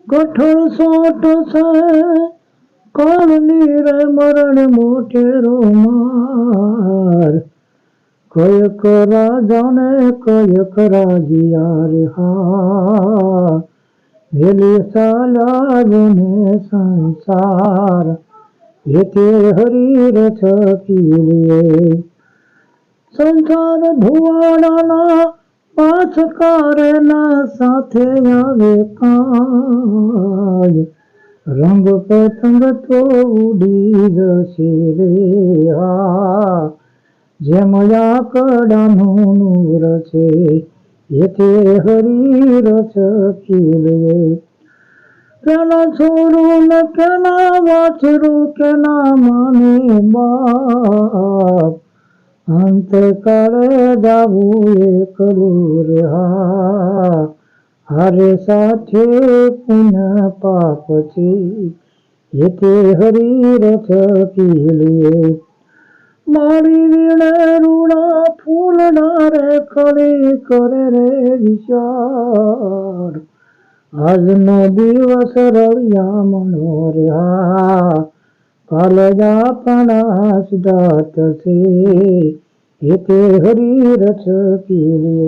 કઠોળ સોટ છે કાળની રે મરણ મોટેરો માર, કયક રાજાને કયક રાજીયા રે હા, વેલી સાલા જને સંસાર, એતે હરી રથ પીલે. સંસાર ધુવાડાના પાછકારેના સાથે આવે કાજ, રંગ પતંગ તો ઉડી જશે રે હા, જેમ લાકડાનું નૂર છે એતે હરી રથ પીલે. કેના છોરું ને કેના વાછરું કેના માને બાપ, અંતકાળે જાવું એકલું રે હા, હારે સાથે પુણ્ય પાપ છે એતે હરી રથ પીલે. મારી વીણે રૂડા ફૂલડા રે ખરી કરે રે વિચાર, આજનો દિવસ રળિયા મનો રે હા, કાલ આપણા સિદ્ધાર્થ છે એતે હરી રથ પીલે.